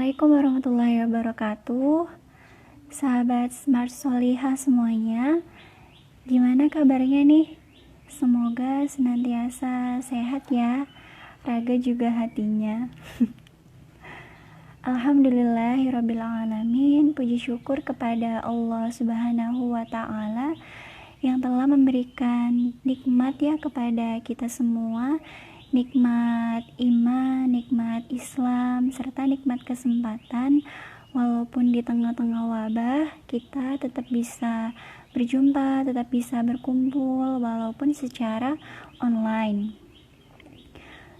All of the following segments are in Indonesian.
Assalamualaikum warahmatullahi wabarakatuh. Sahabat Smart Solihah semuanya, gimana kabarnya nih? Semoga senantiasa sehat ya, raga juga hatinya. Alhamdulillahirrabbilalamin. Puji syukur kepada Allah subhanahu wa ta'ala yang telah memberikan nikmat ya kepada kita semua, nikmat iman, nikmat Islam, serta nikmat kesempatan. Walaupun di tengah-tengah wabah, kita tetap bisa berjumpa, tetap bisa berkumpul walaupun secara online.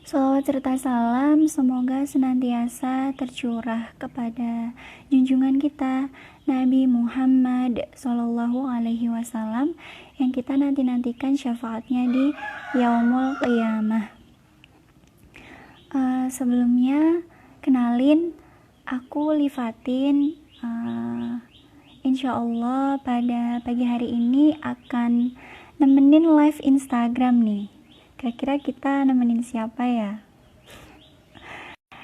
Shalawat serta salam semoga senantiasa tercurah kepada junjungan kita Nabi Muhammad Sallallahu Alaihi Wasallam yang kita nantikan syafaatnya di Yaumul Qiyamah. Sebelumnya kenalin, aku Lifatin. Insya Allah pada pagi hari ini akan nemenin live Instagram nih. Kira-kira kita nemenin siapa ya?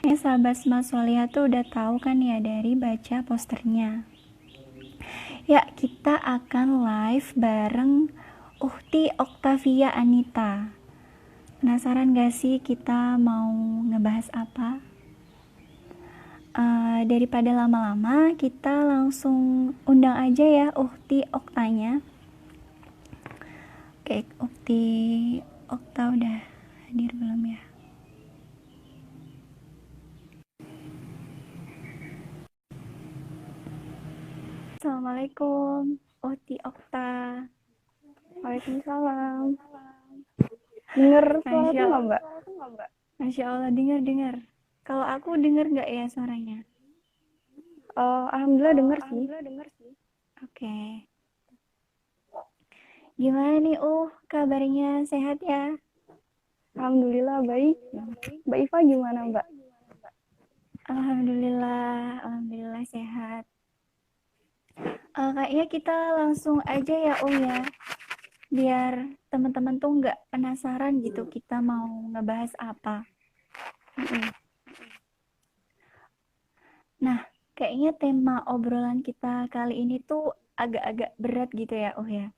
Sahabat Smart Solihah tuh udah tahu kan ya dari baca posternya. Ya, kita akan live bareng Ukhti Oktavia Anita. Penasaran gak sih kita mau ngebahas apa? Daripada lama-lama, kita langsung undang aja ya Ukhti Oktanya. Oke, Ukhti Okta udah hadir belum ya? Assalamualaikum, Ukhti Okta. Waalaikumsalam. Dengar suara tuh nggak, Mbak? Masya Allah, dengar. Kalau aku dengar nggak ya suaranya? Alhamdulillah dengar sih. Oke. Gimana nih, kabarnya sehat ya? Alhamdulillah baik. Mbak Iva gimana, Mbak? Alhamdulillah sehat. Kayaknya kita langsung aja ya, ya. Biar teman-teman tuh nggak penasaran gitu kita mau ngebahas apa. Nah, kayaknya tema obrolan kita kali ini tuh agak-agak berat gitu ya, ya.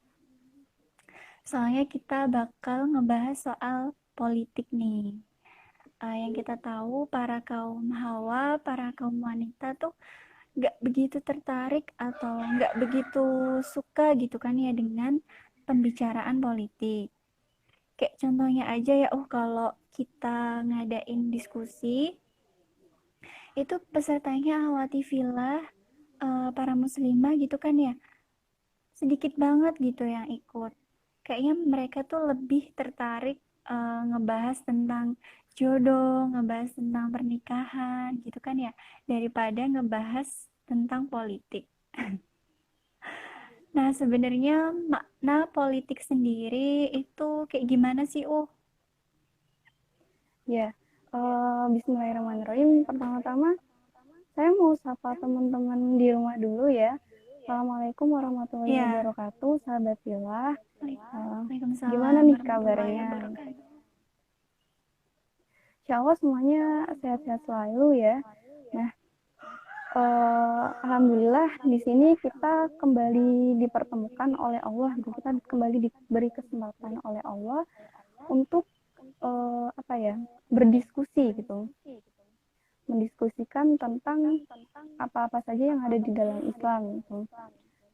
Soalnya kita bakal ngebahas soal politik nih. Yang kita tahu para kaum hawa, para kaum wanita tuh gak begitu tertarik atau gak begitu suka gitu kan ya dengan pembicaraan politik. Kayak contohnya aja ya, kalau kita ngadain diskusi, itu pesertanya awati filah, para muslimah gitu kan ya, sedikit banget gitu yang ikut. Kayaknya mereka tuh lebih tertarik ngebahas tentang jodoh, ngebahas tentang pernikahan gitu kan ya, daripada ngebahas tentang politik. Nah, sebenarnya makna politik sendiri itu kayak gimana sih, Ya, bismillahirrahmanirrahim. Pertama-tama, saya mau sapa teman-teman di rumah dulu ya. Assalamualaikum warahmatullahi wabarakatuh, sahabat filah. Waalaikumsalam Gimana nih warahmatullahi kabarnya? wabarakatuh. Insya Allah semuanya sehat-sehat selalu ya. Nah, alhamdulillah di sini kita kembali dipertemukan oleh Allah, kita kembali diberi kesempatan oleh Allah untuk berdiskusi gitu, mendiskusikan tentang apa-apa saja yang ada di dalam Islam gitu.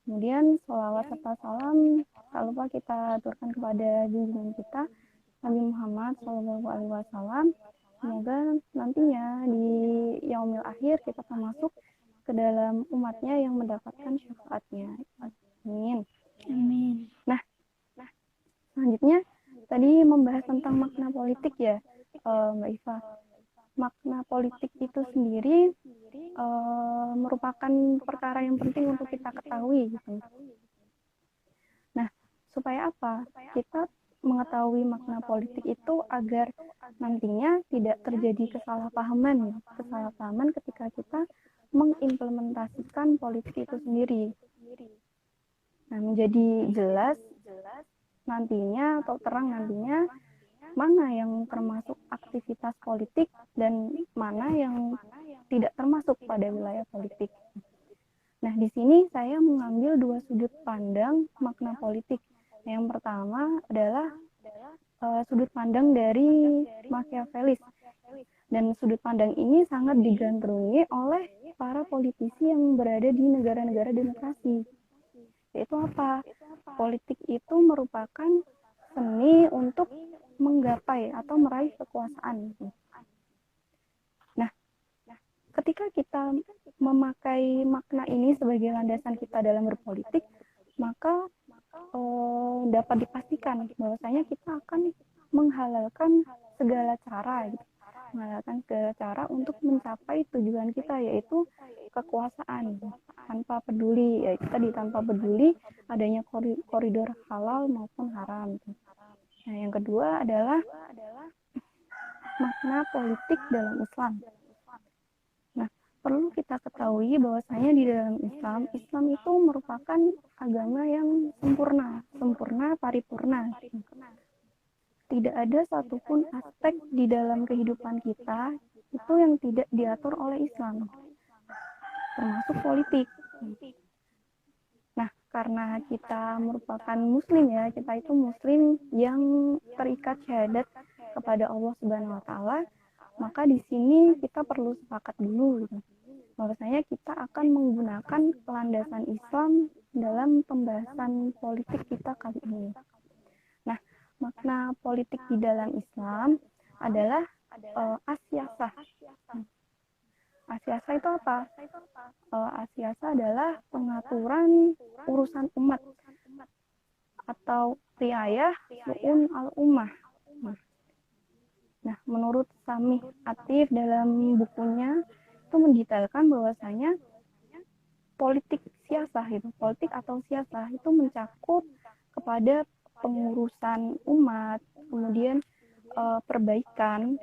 Kemudian sholawat serta salam tak lupa kita aturkan kepada junjungan kita Nabi Muhammad SAW. Semoga nantinya di yaumil akhir kita termasuk ke dalam umatnya yang mendapatkan syafaatnya. Amin. Nah, selanjutnya tadi membahas tentang makna politik ya, Mbak Iva. Makna politik itu sendiri merupakan perkara yang penting untuk kita ketahui gitu. Nah, supaya apa? Kita mengetahui makna politik itu agar nantinya tidak terjadi kesalahpahaman ketika kita mengimplementasikan politik itu sendiri. Nah, menjadi jelas nantinya atau terang nantinya mana yang termasuk aktivitas politik dan mana yang tidak termasuk pada wilayah politik. Nah, di sini saya mengambil dua sudut pandang makna politik. Yang pertama adalah sudut pandang dari Machiavelli. Dan sudut pandang ini sangat digandrungi oleh para politisi yang berada di negara-negara demokrasi. Yaitu apa? Politik itu merupakan seni untuk menggapai atau meraih kekuasaan. Nah, ketika kita memakai makna ini sebagai landasan kita dalam berpolitik, maka dapat dipastikan bahwasanya kita akan menghalalkan segala cara, gitu. Menghalalkan segala cara untuk mencapai tujuan kita, yaitu kekuasaan, tanpa peduli, ya tadi tanpa peduli adanya koridor halal maupun haram. Nah, yang kedua adalah makna politik dalam Islam. Nah, perlu kita ketahui bahwasanya di dalam Islam, Islam itu merupakan agama yang sempurna, paripurna. Tidak ada satupun aspek di dalam kehidupan kita itu yang tidak diatur oleh Islam, termasuk politik. Nah, karena kita merupakan muslim ya, kita itu muslim yang terikat syahadat kepada Allah Subhanahu wa taala, maka di sini kita perlu sepakat dulu gitu. Bahwasanya kita akan menggunakan landasan Islam dalam pembahasan politik kita kali ini. Nah, makna politik di dalam Islam adalah asyasah. Asyasa itu apa? Asyasa adalah pengaturan urusan umat atau riayah su'un al-ummah. Nah, menurut Samih Atif dalam bukunya itu mendetailkan bahwasanya politik atau siasah itu mencakup kepada pengurusan umat, kemudian perbaikan,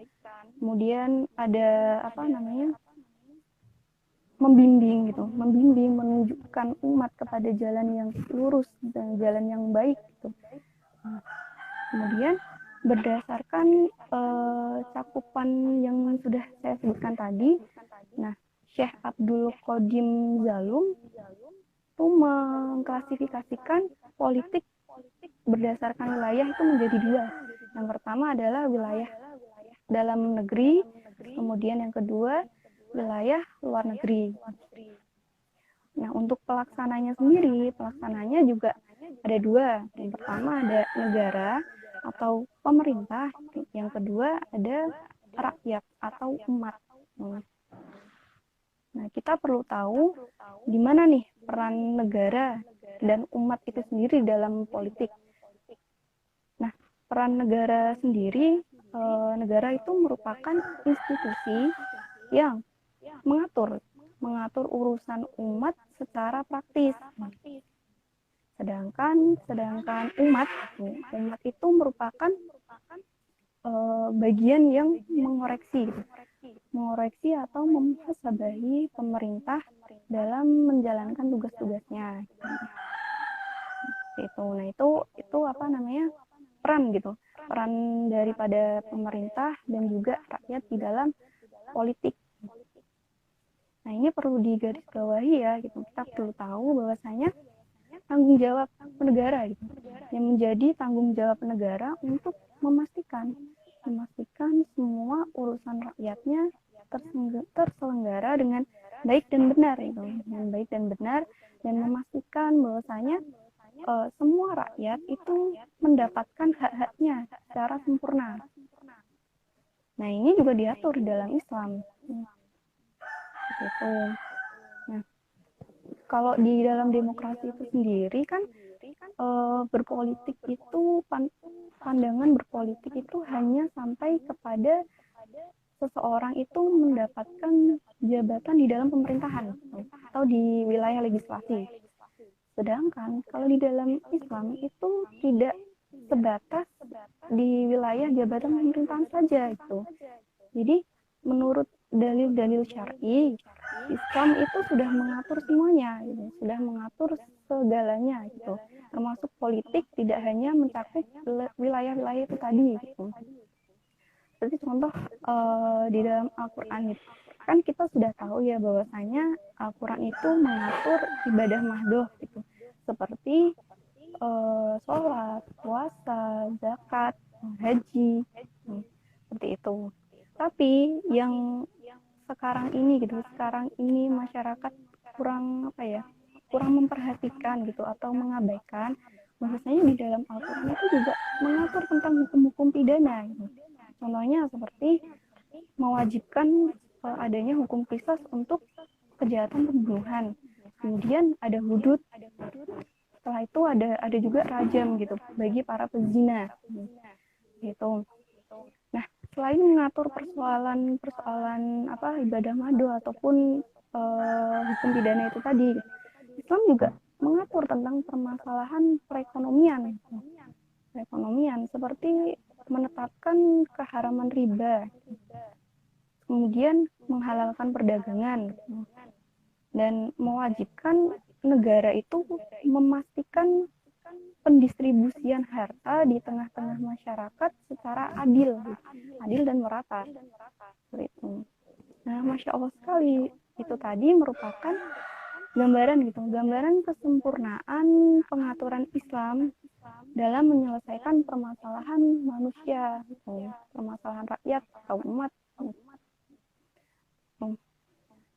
kemudian ada membimbing menunjukkan umat kepada jalan yang lurus dan jalan yang baik gitu. Kemudian berdasarkan cakupan yang sudah saya sebutkan tadi, nah Syekh Abdul Qadim Zalum itu mengklasifikasikan politik berdasarkan wilayah itu menjadi dua. Yang pertama adalah wilayah dalam negeri, kemudian yang kedua wilayah luar negeri. Nah, untuk pelaksananya juga ada dua. Yang pertama ada negara atau pemerintah, yang kedua ada rakyat atau umat. Nah, kita perlu tahu di mana nih peran negara dan umat itu sendiri dalam politik. Nah, peran negara sendiri, negara itu merupakan institusi yang mengatur urusan umat secara praktis. Sedangkan umat itu merupakan bagian yang mengoreksi atau memuhasabahi pemerintah dalam menjalankan tugas-tugasnya. Nah, itu peran daripada pemerintah dan juga rakyat di dalam politik. Nah, ini perlu digarisbawahi ya gitu. Kita perlu tahu bahwasanya tanggung jawab negara gitu. Yang menjadi tanggung jawab negara untuk memastikan semua urusan rakyatnya terselenggara dengan baik dan benar gitu. Dengan baik dan benar, dan memastikan bahwasanya semua rakyat itu mendapatkan hak-haknya secara sempurna. Nah, ini juga diatur di dalam Islam. Gitu. Nah, kalau di dalam demokrasi itu sendiri kan berpolitik itu pandangan berpolitik itu hanya sampai kepada seseorang itu mendapatkan jabatan di dalam pemerintahan atau di wilayah legislasi. Sedangkan kalau di dalam Islam itu tidak sebatas di wilayah jabatan pemerintahan saja itu. Jadi menurut dalil-dalil syar'i, Islam itu sudah mengatur semuanya, gitu. Sudah mengatur segalanya gitu. Termasuk politik, tidak hanya mencakup wilayah-wilayah itu tadi gitu. Seperti contoh di dalam Al-Qur'an gitu. kan kita sudah tahu ya bahwasanya Al-Quran itu mengatur ibadah mahdoh gitu, seperti sholat, puasa, zakat, haji, seperti itu. Tapi yang sekarang ini masyarakat kurang apa ya, kurang memperhatikan gitu atau mengabaikan, bahwasanya di dalam Al-Quran itu juga mengatur tentang hukum-hukum pidana gitu. Contohnya seperti mewajibkan adanya hukum qisas untuk kejahatan pembunuhan. Kemudian ada hudud, setelah itu ada juga rajam gitu bagi para pezina gitu. Nah, selain mengatur persoalan apa ibadah madu ataupun hukum pidana itu tadi, Islam juga mengatur tentang permasalahan perekonomian seperti menetapkan keharaman riba, kemudian menghalalkan perdagangan, dan mewajibkan negara itu memastikan pendistribusian harta di tengah-tengah masyarakat secara adil dan merata. Nah, Masya Allah sekali, itu tadi merupakan gambaran kesempurnaan pengaturan Islam dalam menyelesaikan permasalahan manusia, permasalahan rakyat atau umat.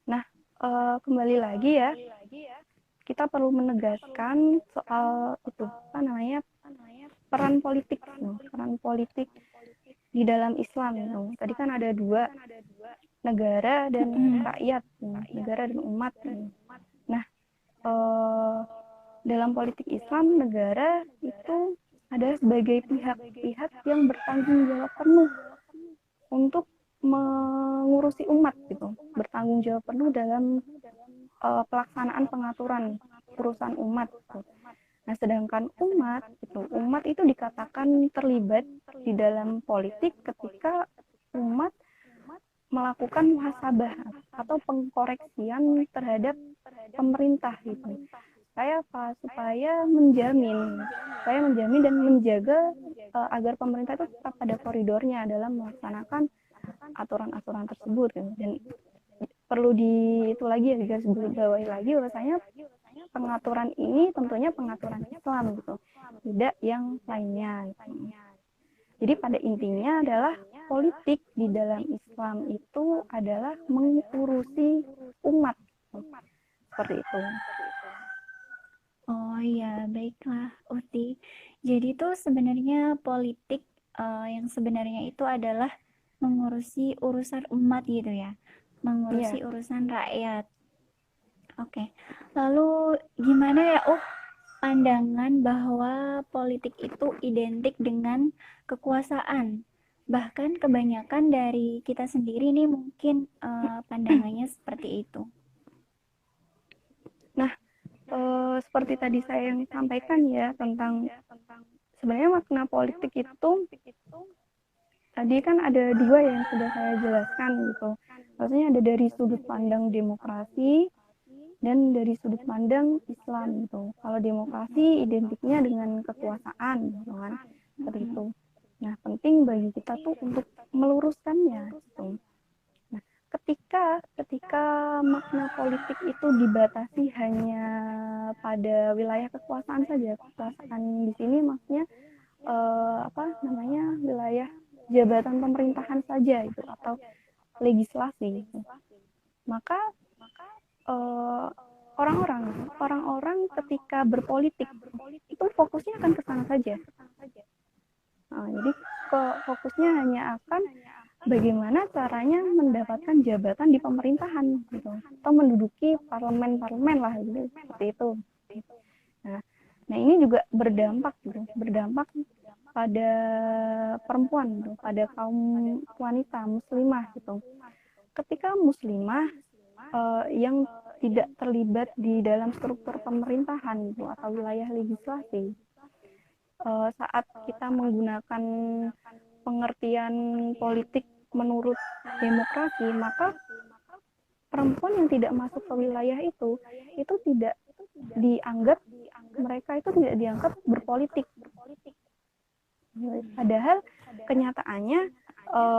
Nah, kembali lagi ya, kita perlu menegaskan soal itu apa namanya, peran politik di dalam Islam gitu. Tadi kan ada dua, negara dan rakyat, negara dan umat. Nah, dalam politik Islam, negara itu ada sebagai pihak-pihak yang bertanggung jawab penuh untuk mengurusi umat gitu, bertanggung jawab penuh dalam pelaksanaan pengaturan urusan umat gitu. Nah, sedangkan umat itu dikatakan terlibat di dalam politik ketika umat melakukan muhasabah atau pengkoreksian terhadap pemerintah gitu. Supaya menjamin dan menjaga agar pemerintah itu tetap pada koridornya dalam melaksanakan aturan-aturan tersebut gitu. Dan perlu itu lagi ya, garis bawahi lagi bahwasanya pengaturan ini tentunya pengaturan Islam gitu, tidak yang lainnya gitu. Jadi pada intinya adalah politik di dalam Islam itu adalah mengurusi umat, seperti itu. Oh iya, baiklah Uti. Jadi itu sebenarnya politik yang sebenarnya itu adalah mengurusi urusan umat gitu ya, mengurusi urusan rakyat. Oke, lalu gimana ya pandangan bahwa politik itu identik dengan kekuasaan? Bahkan kebanyakan dari kita sendiri nih mungkin pandangannya seperti itu. Nah, seperti tadi saya yang sampaikan ya, tentang sebenarnya makna politik itu tadi kan ada dua yang sudah saya jelaskan gitu. Maksudnya ada dari sudut pandang demokrasi dan dari sudut pandang Islam gitu. Kalau demokrasi identiknya dengan kekuasaan gitu kan, seperti itu. Nah, penting bagi kita tuh untuk meluruskannya gitu. Nah, ketika makna politik itu dibatasi hanya pada wilayah kekuasaan saja, kekuasaan di sini maksudnya wilayah jabatan pemerintahan saja itu atau legislasi gitu. Maka orang-orang ketika berpolitik itu fokusnya akan ke sana saja. Nah, jadi fokusnya hanya akan bagaimana caranya mendapatkan jabatan di pemerintahan gitu, atau menduduki parlemen lah gitu, seperti itu. Nah ini juga berdampak pada perempuan gitu, pada kaum wanita muslimah gitu. Ketika muslimah yang tidak terlibat di dalam struktur pemerintahan gitu, atau wilayah legislasi, saat kita menggunakan pengertian politik menurut demokrasi, maka perempuan yang tidak masuk ke wilayah itu tidak dianggap, mereka itu tidak dianggap berpolitik. Padahal kenyataannya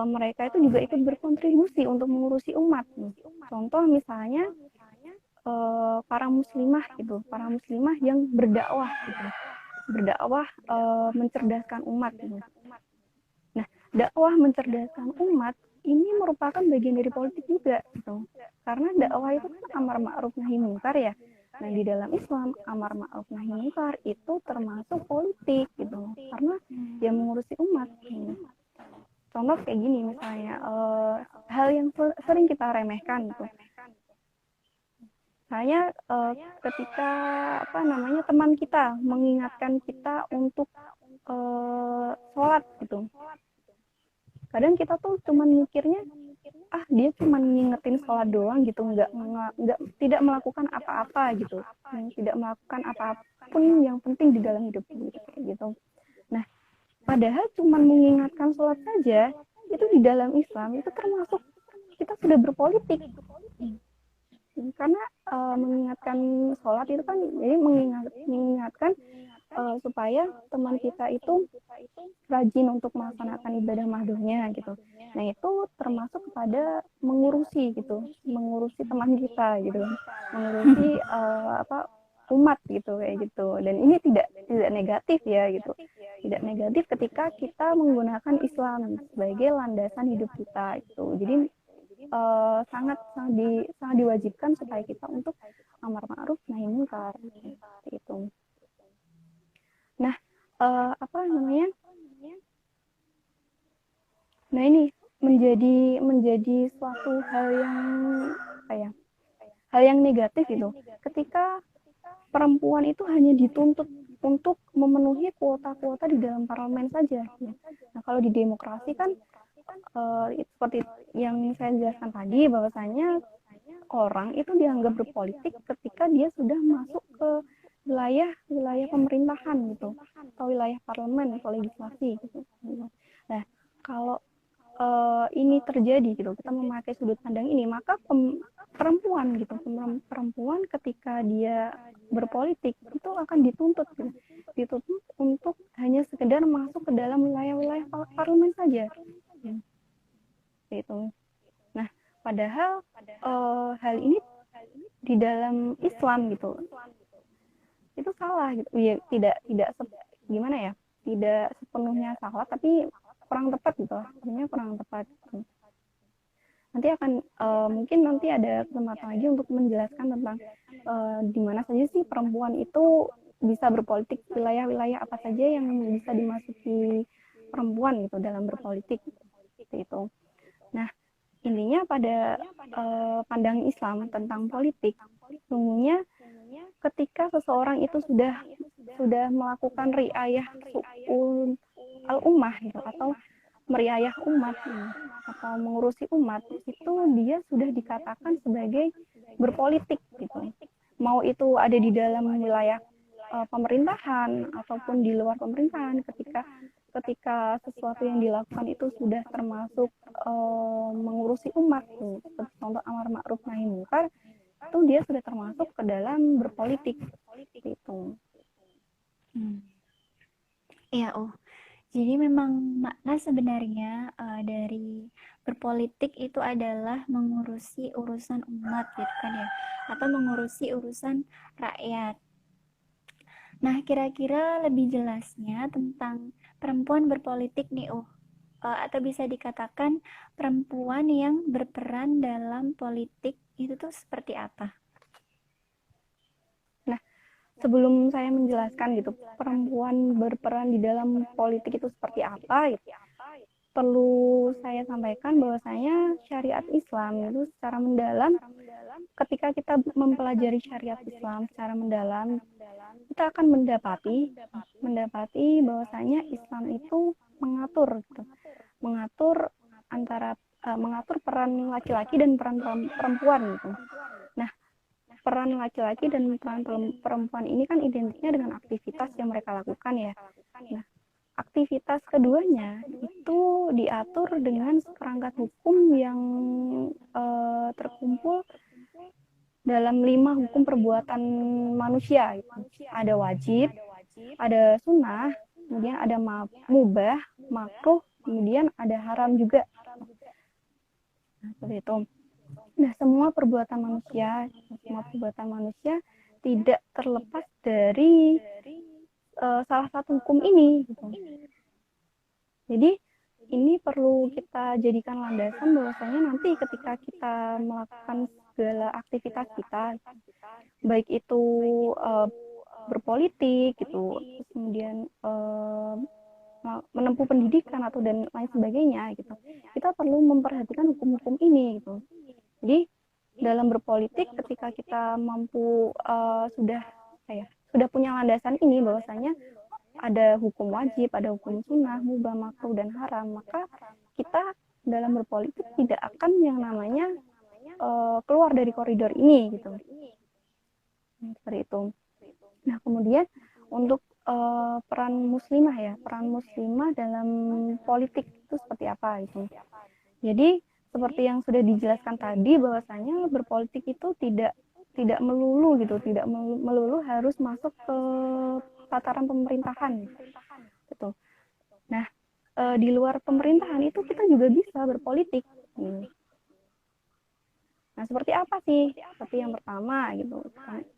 mereka itu juga ikut berkontribusi untuk mengurusi umat. Contoh misalnya para muslimah gitu, para muslimah yang berdakwah gitu, berdakwah mencerdaskan umat gitu. Nah, dakwah mencerdaskan umat ini merupakan bagian dari politik juga gitu. Karena dakwah itu kan amar ma'ruf nahi munkar ya. Nah, di dalam Islam amar ma'ruf nahi munkar itu termasuk politik gitu. Karena dia mengurusi umat. Contoh kayak gini misalnya hal yang sering kita remehkan gitu. Saya ketika teman kita mengingatkan kita untuk sholat gitu. Kadang kita tuh cuman mikirnya dia cuma ngingetin sholat doang gitu, nggak tidak melakukan apa-apa gitu, tidak melakukan apapun yang penting di dalam hidup gitu. Nah, padahal cuma mengingatkan sholat saja itu di dalam Islam itu termasuk kita sudah berpolitik. Karena mengingatkan sholat itu kan jadi mengingatkan supaya teman kita itu rajin untuk melaksanakan ibadah mahdohnya gitu. Nah, itu termasuk kepada mengurusi gitu, mengurusi teman kita gitu, mengurusi umat gitu kayak gitu. Dan ini tidak negatif ya gitu. Tidak negatif ketika kita menggunakan Islam sebagai landasan hidup kita gitu. Jadi sangat diwajibkan supaya kita untuk amar ma'ruf nahi munkar gitu. Nah, nah ini menjadi suatu hal yang negatif gitu. Ketika perempuan itu hanya dituntut untuk memenuhi kuota-kuota di dalam parlemen saja. Nah, kalau di demokrasi kan seperti yang saya jelaskan tadi bahwasanya orang itu dianggap berpolitik ketika dia sudah masuk ke wilayah pemerintahan gitu atau wilayah parlemen atau legislasi gitu. Nah, kalau ini terjadi gitu, kita memakai sudut pandang ini, maka perempuan ketika dia berpolitik itu akan dituntut untuk hanya sekedar masuk ke dalam wilayah parlemen saja gitu. Nah, padahal hal ini di dalam Islam gitu itu salah gitu ya, tidak gimana ya, tidak sepenuhnya salah tapi kurang tepat gitu, artinya kurang tepat gitu. Nanti akan mungkin nanti ada kesempatan lagi untuk menjelaskan tentang di mana saja sih perempuan itu bisa berpolitik, wilayah-wilayah apa saja yang bisa dimasuki perempuan gitu dalam berpolitik gitu. Nah, intinya pada pandangan Islam tentang politik, sungguhnya ketika seseorang itu sudah melakukan riayah su'ul al-ummah gitu, atau meriayah umat atau mengurusi umat, itu dia sudah dikatakan sebagai berpolitik gitu. Mau itu ada di dalam wilayah pemerintahan ataupun di luar pemerintahan, ketika sesuatu yang dilakukan itu sudah termasuk mengurusi umat gitu. Seperti contoh amar ma'ruf nahi munkar, itu dia sudah termasuk ke dalam berpolitik gitu. Iya, jadi memang makna sebenarnya dari berpolitik itu adalah mengurusi urusan umat gitu kan ya, atau mengurusi urusan rakyat. Nah, kira-kira lebih jelasnya tentang perempuan berpolitik nih, atau bisa dikatakan perempuan yang berperan dalam politik itu tuh seperti apa? Nah, sebelum saya menjelaskan gitu perempuan berperan di dalam politik itu seperti apa gitu, perlu saya sampaikan bahwasanya syariat Islam itu secara mendalam, ketika kita mempelajari syariat Islam secara mendalam, kita akan mendapati bahwasanya Islam itu mengatur antara mengatur peran laki-laki dan peran perempuan gitu. Nah, peran laki-laki dan peran perempuan ini kan identiknya dengan aktivitas yang mereka lakukan ya. Nah, aktivitas keduanya itu diatur dengan seperangkat hukum yang terkumpul dalam 5 hukum perbuatan manusia gitu. Ada wajib, ada sunnah, kemudian ada mubah, makruh, kemudian ada haram juga. Nah, seperti itu. Nah, semua perbuatan manusia tidak terlepas dari salah satu hukum ini gitu. Jadi ini perlu kita jadikan landasan bahwasanya nanti ketika kita melakukan segala aktivitas kita, baik itu berpolitik gitu, kemudian menempuh pendidikan atau dan lain sebagainya gitu, kita perlu memperhatikan hukum-hukum ini gitu. Jadi dalam berpolitik ketika kita mampu sudah punya landasan ini bahwasanya ada hukum wajib, ada hukum sunnah, mubah, makruh dan haram, maka kita dalam berpolitik tidak akan yang namanya keluar dari koridor ini gitu. Seperti itu. Nah, kemudian untuk peran muslimah dalam politik itu seperti apa gitu. Jadi seperti yang sudah dijelaskan tadi bahwasanya berpolitik itu tidak melulu gitu, tidak melulu harus masuk ke tataran pemerintahan gitu. Nah, di luar pemerintahan itu kita juga bisa berpolitik. Nah, seperti apa sih? Seperti yang pertama gitu.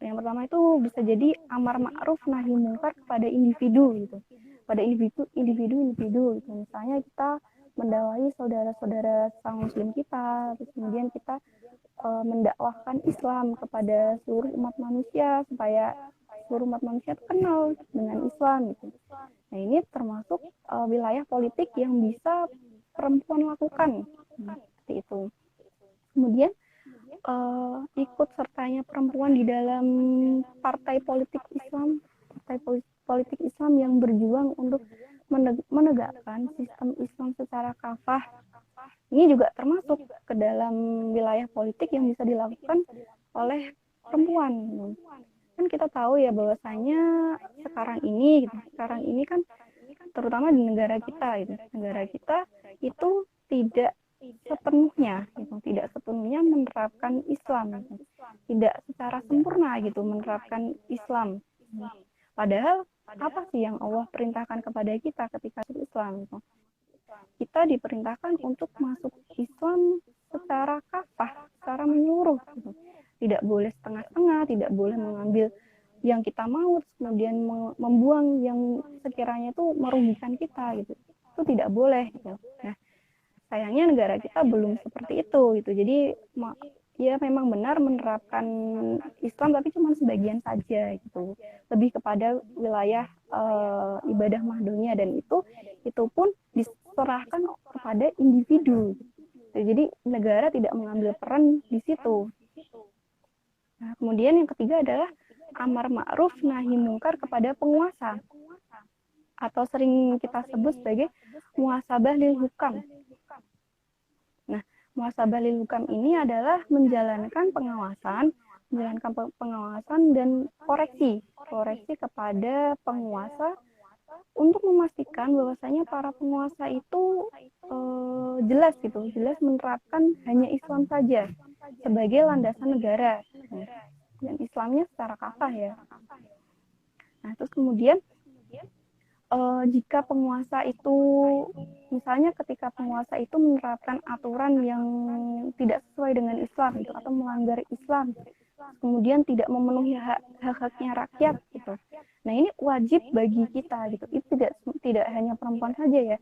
Yang pertama itu bisa jadi amar ma'ruf nahi mungkar kepada individu gitu. Pada individu gitu. Misalnya kita mendakwahi saudara-saudara sang muslim kita, terus kemudian kita mendakwahkan Islam kepada seluruh umat manusia supaya seluruh umat manusia kenal dengan Islam gitu. Nah, ini termasuk wilayah politik yang bisa perempuan lakukan. Seperti itu. Kemudian ikut sertanya perempuan di dalam partai politik Islam yang berjuang untuk menegakkan sistem Islam secara kafah. Ini juga termasuk ke dalam wilayah politik yang bisa dilakukan oleh perempuan. Kan kita tahu ya bahwasanya sekarang ini kan terutama di negara kita itu tidak sepenuhnya menerapkan Islam, tidak secara sempurna gitu menerapkan Islam. Padahal apa sih yang Allah perintahkan kepada kita ketika masuk Islam gitu? Kita diperintahkan untuk masuk Islam secara kafah, secara menyeluruh gitu. Tidak boleh setengah-setengah, tidak boleh mengambil yang kita mau kemudian membuang yang sekiranya itu merugikan kita gitu. Itu tidak boleh gitu. Nah, sayangnya negara kita belum seperti itu gitu. Jadi ya memang benar menerapkan Islam tapi cuma sebagian saja gitu. Lebih kepada wilayah ibadah mahdonya dan itu pun diserahkan kepada individu. Gitu. Jadi negara tidak mengambil peran di situ. Nah, kemudian yang ketiga adalah amar ma'ruf nahi mungkar kepada penguasa atau sering kita sebut sebagai muhasabah lil hukam. Nah, muhasabah lil hukam ini adalah menjalankan pengawasan dan koreksi kepada penguasa untuk memastikan bahwasanya para penguasa itu jelas menerapkan hanya Islam saja sebagai landasan negara dan Islamnya secara kafah ya. Nah, terus kemudian jika penguasa itu misalnya ketika penguasa itu menerapkan aturan yang tidak sesuai dengan Islam gitu atau melanggar Islam, kemudian tidak memenuhi hak-haknya rakyat gitu. Nah, ini wajib bagi kita gitu. Itu tidak hanya perempuan saja ya,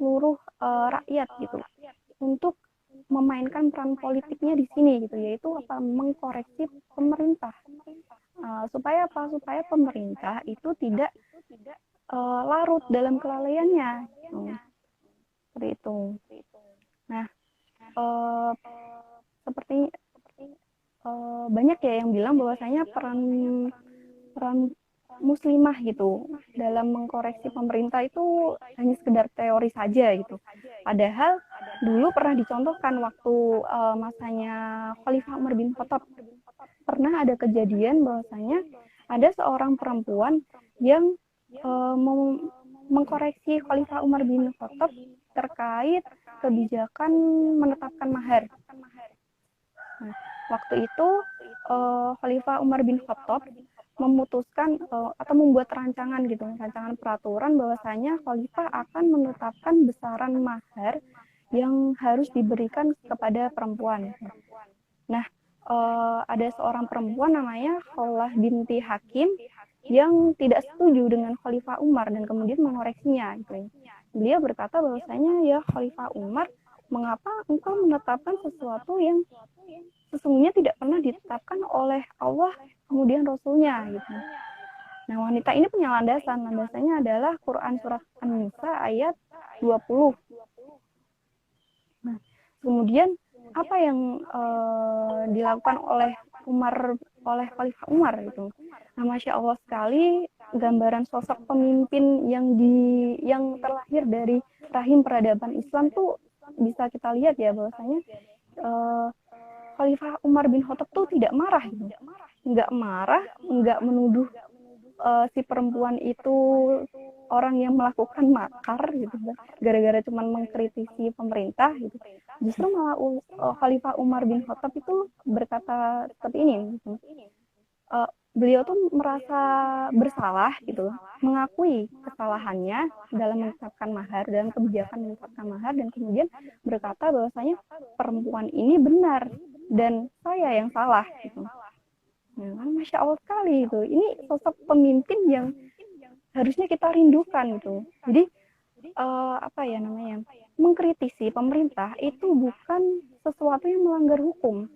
seluruh rakyat gitu untuk memainkan peran politiknya di sini gitu, yaitu mengkoreksi pemerintah supaya pemerintah itu tidak larut dalam kelalaiannya seperti itu. Nah, seperti banyak ya yang bilang bahwasanya peran muslimah gitu dalam mengkoreksi pemerintah itu hanya sekedar teori saja gitu. Padahal dulu pernah dicontohkan waktu masanya Khalifah Umar bin Khattab, pernah ada kejadian bahwasanya ada seorang perempuan yang mengkoreksi Khalifah Umar bin Khattab terkait kebijakan menetapkan mahar. Nah, waktu itu Khalifah Umar bin Khattab memutuskan atau membuat rancangan gitu, rancangan peraturan bahwasanya khalifah akan menetapkan besaran mahar yang harus diberikan kepada perempuan. Nah, ada seorang perempuan namanya Khawlah binti Hakim yang tidak setuju dengan Khalifah Umar dan kemudian mengoreksinya gitu. Beliau berkata bahwasanya, ya Khalifah Umar, mengapa engkau menetapkan sesuatu yang sesungguhnya tidak pernah ditetapkan oleh Allah kemudian Rasulnya gitu. Nah, wanita ini punya landasan. Landasannya adalah Quran surat An-Nisa ayat 20. Nah, kemudian apa yang dilakukan oleh Khalifah Umar itu. Nah, Masya Allah sekali gambaran sosok pemimpin yang terlahir dari rahim peradaban Islam tuh bisa kita lihat ya bahwasanya Khalifah Umar bin Khattab tuh tidak marah gitu. Nggak marah, nggak menuduh si perempuan itu orang yang melakukan makar gitu, gara-gara cuma mengkritisi pemerintah gitu. Justru malah Khalifah Umar bin Khattab itu berkata seperti ini gitu. Beliau tuh merasa bersalah gitu, mengakui kesalahannya dalam menetapkan mahar, dalam kebijakan menetapkan mahar, dan kemudian berkata bahwasanya perempuan ini benar dan saya yang salah gitu. Nah, Masya Allah sekali itu. Ini sosok pemimpin yang harusnya kita rindukan gitu. Jadi apa ya namanya? Mengkritisi pemerintah itu bukan sesuatu yang melanggar hukum.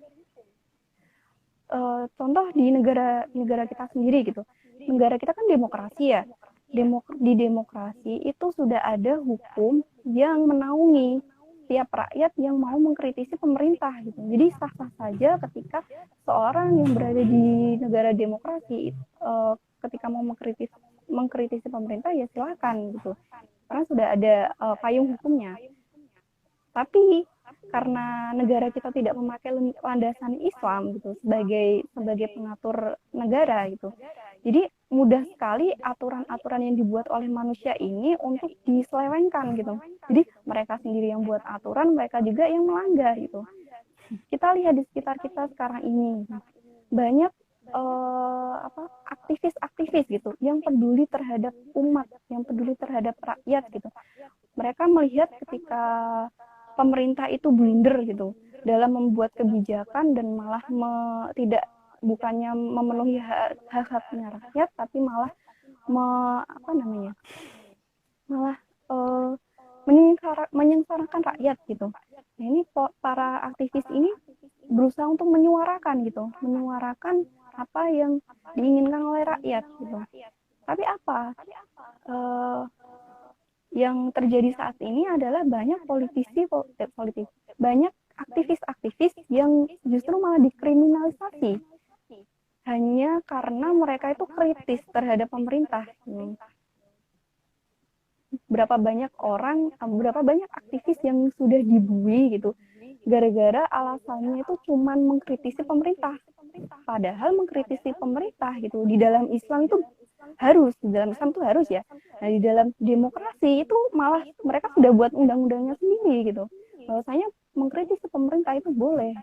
Contoh di negara kita sendiri gitu. Negara kita kan demokrasi ya. Di demokrasi itu sudah ada hukum yang menaungi tiap rakyat yang mau mengkritisi pemerintah gitu. Jadi sah-sah saja ketika seorang yang berada di negara demokrasi ketika mau mengkritisi pemerintah ya silakan gitu. Karena sudah ada payung hukumnya. Tapi karena negara kita tidak memakai landasan Islam gitu sebagai pengatur negara gitu. Jadi mudah sekali aturan-aturan yang dibuat oleh manusia ini untuk diselewengkan gitu. Jadi mereka sendiri yang buat aturan, mereka juga yang melanggar gitu. Kita lihat di sekitar kita sekarang ini banyak aktivis-aktivis gitu yang peduli terhadap umat, yang peduli terhadap rakyat gitu. Mereka melihat ketika pemerintah itu blunder gitu dalam membuat kebijakan dan malah bukannya memenuhi hak-haknya rakyat, tapi malah malah menyengsarakan rakyat gitu. Nah, ini para aktivis ini berusaha untuk menyuarakan apa yang diinginkan oleh rakyat gitu. Tapi apa yang terjadi saat ini adalah banyak banyak aktivis-aktivis yang justru malah dikriminalisasi hanya karena mereka itu kritis terhadap pemerintah. Berapa banyak aktivis yang sudah dibully gitu gara-gara alasannya itu cuma mengkritisi pemerintah. Padahal mengkritisi pemerintah gitu di dalam Islam itu harus ya. Nah, di dalam demokrasi itu malah mereka sudah buat undang-undangnya sendiri gitu. Bahwasanya mengkritisi pemerintah itu boleh.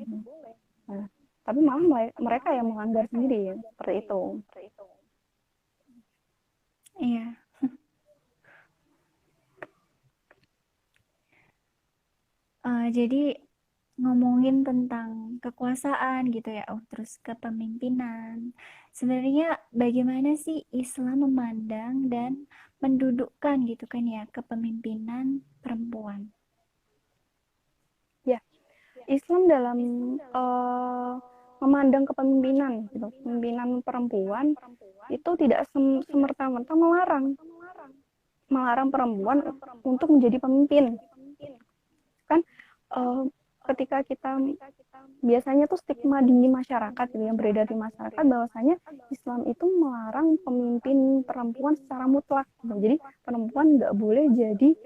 Nah, tapi malah mereka yang melanggar sendiri ya, seperti itu. Iya. Jadi ngomongin tentang kekuasaan gitu ya, terus kepemimpinan. Sebenarnya bagaimana sih Islam memandang dan mendudukkan gitu kan ya kepemimpinan perempuan? Ya, Islam dalam memandang kepemimpinan gitu, kepemimpinan perempuan itu tidak semerta-merta melarang perempuan untuk menjadi pemimpin. Kan ketika kita biasanya tuh stigma di masyarakat gitu, yang beredar di masyarakat bahwasanya Islam itu melarang pemimpin perempuan secara mutlak gitu. Jadi perempuan nggak boleh jadi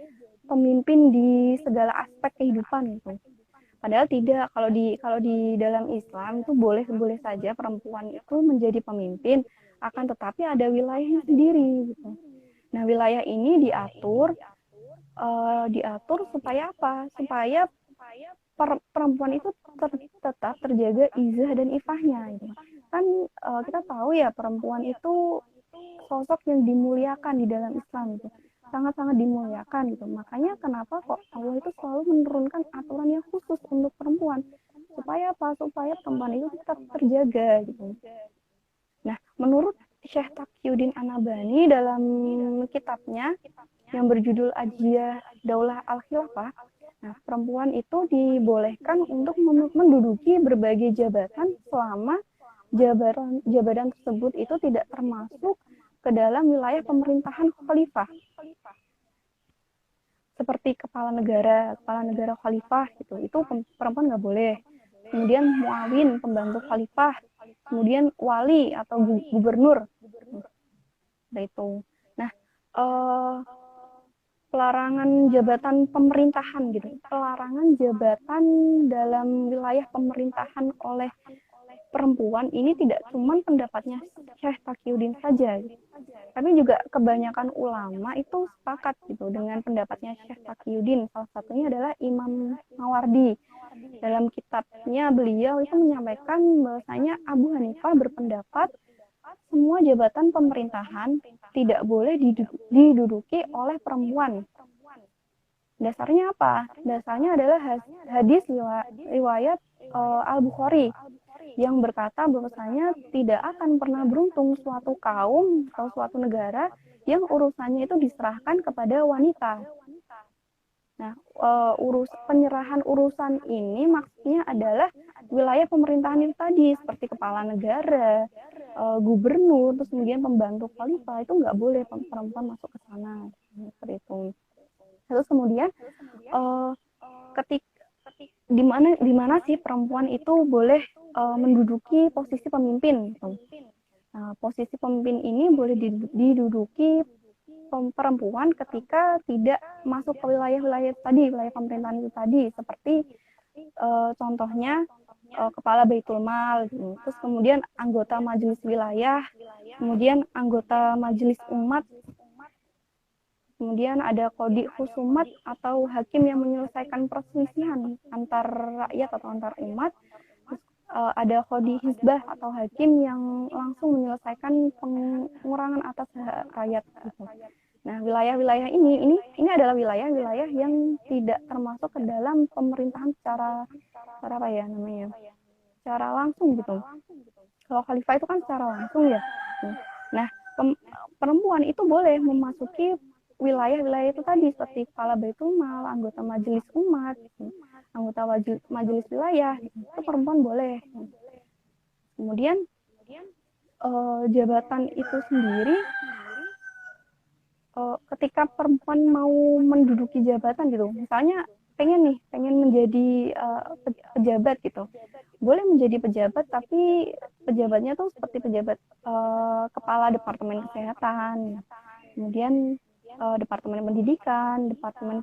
pemimpin di segala aspek kehidupan gitu. Padahal tidak, kalau di dalam Islam itu boleh saja perempuan itu menjadi pemimpin, akan tetapi ada wilayahnya sendiri gitu. Nah, wilayah ini diatur supaya apa? Supaya perempuan itu tetap terjaga izah dan ifahnya gitu. kan kita tahu ya perempuan itu sosok yang dimuliakan di dalam Islam gitu, sangat-sangat dimuliakan gitu. Makanya kenapa kok Allah itu selalu menurunkan aturan yang khusus untuk perempuan, supaya apa? Supaya perempuan itu tetap terjaga gitu. Nah, menurut Syekh Taqiyuddin An-Nabhani dalam kitabnya yang berjudul Ajiyah Daulah Al-Khilafah, nah, perempuan itu dibolehkan untuk menduduki berbagai jabatan selama jabatan tersebut itu tidak termasuk ke dalam wilayah pemerintahan khalifah, seperti kepala negara khalifah gitu, itu perempuan nggak boleh. Kemudian muawin, pembantu khalifah, kemudian wali atau gubernur, itu. Nah, pelarangan jabatan pemerintahan gitu, pelarangan jabatan dalam wilayah pemerintahan oleh perempuan ini tidak cuma pendapatnya Syekh Taqiyuddin saja, tapi juga kebanyakan ulama itu sepakat gitu dengan pendapatnya Syekh Taqiyuddin. Salah satunya adalah Imam Mawardi. Dalam kitabnya beliau itu menyampaikan bahwasanya Abu Hanifah berpendapat semua jabatan pemerintahan tidak boleh diduduki oleh perempuan. Dasarnya apa? Dasarnya adalah hadis riwayat Al-Bukhari yang berkata bahwasanya tidak akan pernah beruntung suatu kaum atau suatu negara yang urusannya itu diserahkan kepada wanita. Nah, penyerahan urusan ini maksudnya adalah wilayah pemerintahan itu tadi, seperti kepala negara, gubernur, terus kemudian pembantu khalifah, itu nggak boleh perempuan masuk ke sana, seperti itu. Terus kemudian di mana sih perempuan itu boleh menduduki posisi pemimpin gitu. Nah, posisi pemimpin ini boleh diduduki perempuan ketika tidak masuk ke wilayah-wilayah tadi, wilayah pemerintahan itu tadi, seperti contohnya kepala Baitul Mal, gitu. Terus kemudian anggota majelis wilayah, kemudian anggota majelis umat, kemudian ada qadhi khusumat atau hakim yang menyelesaikan perselisihan antar rakyat atau antar umat. Terus, ada qadhi hizbah atau hakim yang langsung menyelesaikan pengurangan atas rakyat gitu. Nah, wilayah-wilayah ini adalah wilayah-wilayah yang tidak termasuk ke dalam pemerintahan secara apa ya namanya? Secara langsung gitu. Kalau khalifah itu kan secara langsung ya. Nah, perempuan itu boleh memasuki wilayah-wilayah itu tadi, seperti kepala Baitul Mal, anggota majelis umat, anggota majelis wilayah, itu perempuan boleh. Kemudian jabatan itu sendiri, ketika perempuan mau menduduki jabatan gitu, misalnya pengen menjadi pejabat gitu, boleh menjadi pejabat, tapi pejabatnya tuh seperti pejabat kepala departemen kesehatan, kemudian departemen pendidikan, departemen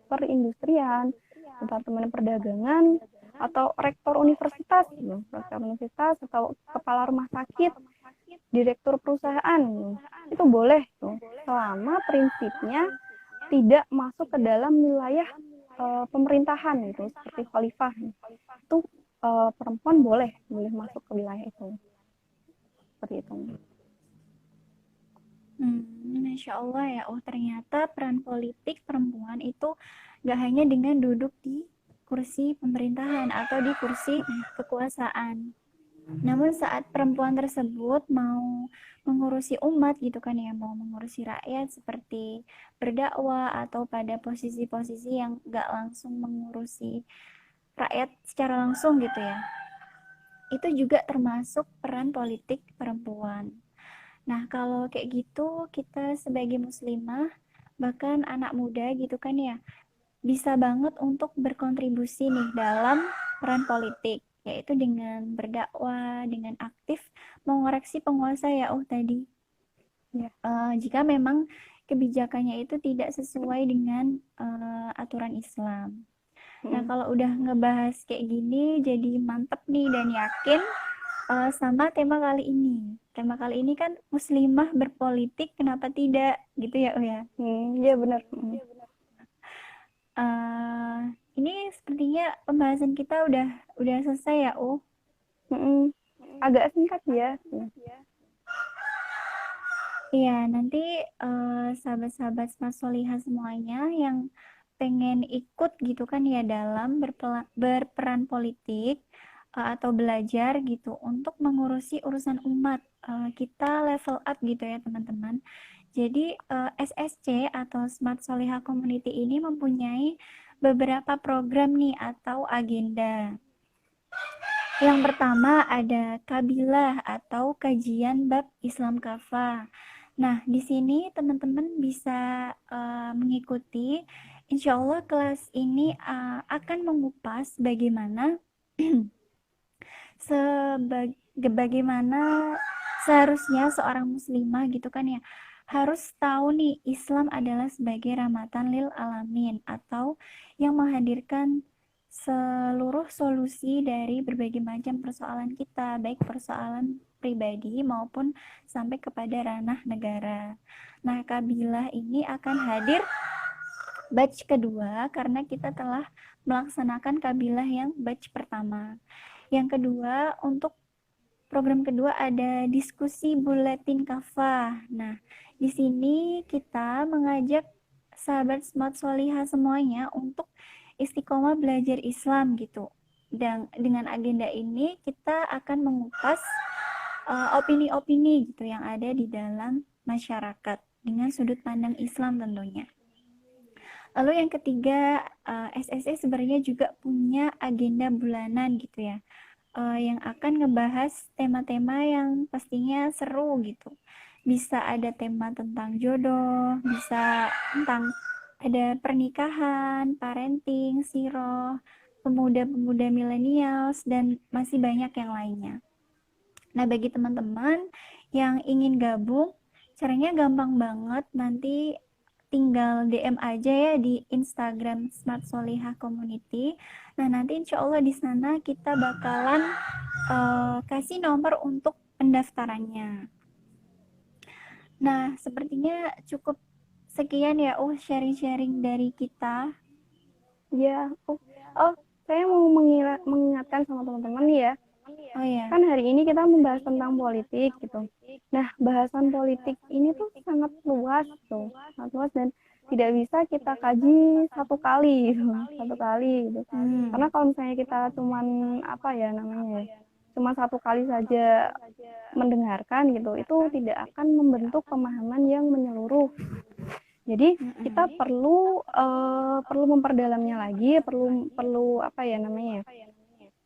perindustrian, departemen perdagangan, atau rektor universitas gitu, rektor universitas atau kepala rumah sakit, direktur perusahaan, itu boleh tuh, selama prinsipnya tidak masuk ke dalam wilayah pemerintahan gitu, seperti khalifah. Itu perempuan boleh masuk ke wilayah itu, seperti itu. Masya Allah ya. Oh, ternyata peran politik perempuan itu gak hanya dengan duduk di kursi pemerintahan atau di kursi kekuasaan. Namun saat perempuan tersebut mau mengurusi umat gitu kan ya, mau mengurusi rakyat seperti berdakwah atau pada posisi-posisi yang gak langsung mengurusi rakyat secara langsung gitu ya, itu juga termasuk peran politik perempuan. Nah, kalau kayak gitu, kita sebagai muslimah, bahkan anak muda gitu kan ya, bisa banget untuk berkontribusi nih dalam peran politik, yaitu dengan berdakwah, dengan aktif mengoreksi penguasa ya, tadi. Ya. Jika memang kebijakannya itu tidak sesuai dengan aturan Islam. Nah, kalau udah ngebahas kayak gini, jadi mantep nih dan yakin sama tema kali ini. Tema kali ini kan muslimah berpolitik, kenapa tidak? Gitu ya, ya. Iya benar. Ini sepertinya pembahasan kita udah selesai ya, agak singkat ya. Iya, nanti sahabat-sahabat Smart Solihah semuanya yang pengen ikut gitu kan ya dalam berperan politik atau belajar gitu untuk mengurusi urusan umat, kita level up gitu ya teman-teman. Jadi SSC atau Smart Solihah Community ini mempunyai beberapa program nih atau agenda. Yang pertama ada kabilah atau kajian bab Islam Kafah. Nah, di sini teman-teman bisa mengikuti. Insya Allah kelas ini akan mengupas bagaimana bagaimana seharusnya seorang muslimah gitu kan ya harus tahu nih Islam adalah sebagai rahmatan lil alamin atau yang menghadirkan seluruh solusi dari berbagai macam persoalan kita, baik persoalan pribadi maupun sampai kepada ranah negara. Nah, kabilah ini akan hadir batch kedua karena kita telah melaksanakan kabilah yang batch pertama. Yang kedua, untuk program kedua ada diskusi buletin kafah. Nah, di sini kita mengajak sahabat Smart Solihah semuanya untuk istiqomah belajar Islam gitu. Dan dengan agenda ini kita akan mengupas opini-opini gitu yang ada di dalam masyarakat dengan sudut pandang Islam tentunya. Lalu yang ketiga, SSE sebenarnya juga punya agenda bulanan gitu ya, yang akan ngebahas tema-tema yang pastinya seru gitu. Bisa ada tema tentang jodoh, bisa tentang ada pernikahan, parenting, siroh, pemuda-pemuda milenials, dan masih banyak yang lainnya. Nah, bagi teman-teman yang ingin gabung, caranya gampang banget. Nanti tinggal DM aja ya di Instagram Smart Solihah Community. Nah, nanti insya Allah di sana kita bakalan kasih nomor untuk pendaftarannya. Nah, sepertinya cukup sekian ya, sharing-sharing dari kita. Ya, saya mau mengingatkan sama teman-teman ya. Oh ya. Kan hari ini kita membahas tentang politik gitu. Nah, bahasan politik ini tuh sangat luas tuh, sangat luas dan tidak bisa kita kaji satu kali gitu, satu kali gitu. Karena kalau misalnya kita cuman apa ya namanya, cuma satu kali saja mendengarkan gitu, itu tidak akan membentuk pemahaman yang menyeluruh. Jadi kita perlu memperdalamnya lagi, perlu apa ya namanya,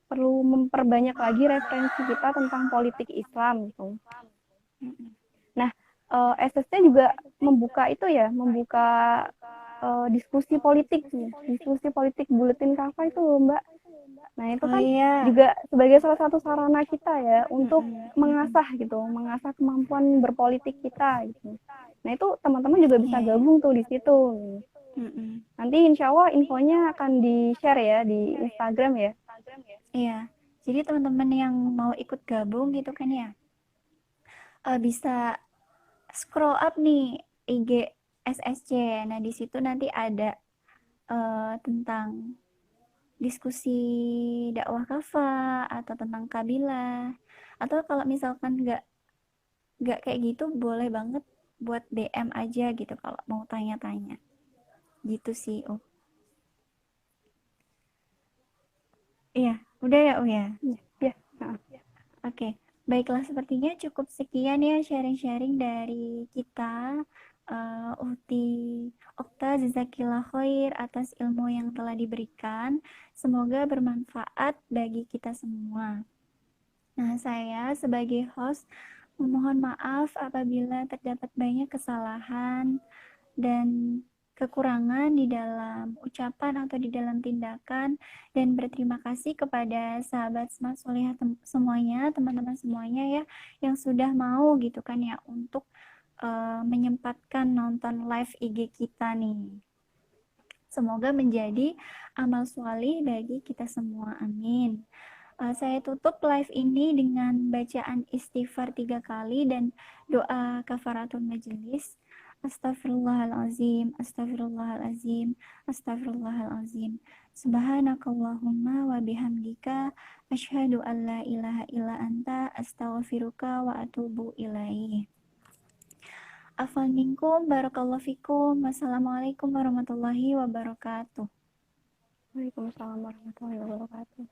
perlu memperbanyak lagi referensi kita tentang politik Islam gitu. Nah, SSC juga membuka itu ya, membuka diskusi politik buletin kafa itu loh, Mbak. Nah, itu kan juga sebagai salah satu sarana kita ya untuk mengasah kemampuan berpolitik kita gitu. Nah, itu teman-teman juga bisa gabung tuh di situ. Nanti insya Allah infonya akan di-share ya di Instagram ya. Iya, jadi teman-teman yang mau ikut gabung gitu kan ya, bisa scroll up nih IG SSC. Nah, di situ nanti ada tentang diskusi dakwah kafa atau tentang kabilah. Atau kalau misalkan nggak kayak gitu, boleh banget buat DM aja gitu kalau mau tanya-tanya. Gitu sih, Iya, udah ya, ya. Ya. Oke, baiklah sepertinya cukup sekian ya sharing-sharing dari kita. Uhti Okta jazakillah khair atas ilmu yang telah diberikan. Semoga bermanfaat bagi kita semua. Nah, saya sebagai host memohon maaf apabila terdapat banyak kesalahan dan kekurangan di dalam ucapan atau di dalam tindakan, dan berterima kasih kepada sahabat Smart Solihah semuanya, teman-teman semuanya ya yang sudah mau gitu kan ya untuk menyempatkan nonton live IG kita nih. Semoga menjadi amal solih bagi kita semua, amin. Saya tutup live ini dengan bacaan istighfar 3 kali dan doa kafaratul majelis. Astaghfirullahalazim, astaghfirullahalazim, astaghfirullahalazim. Subhanakallahumma wa bihamdika asyhadu an la ilaha illa anta astaghfiruka wa atubu ilaih. Afwan minkum, barakallahu fikum. Wassalamualaikum warahmatullahi wabarakatuh. Waalaikumsalam warahmatullahi wabarakatuh.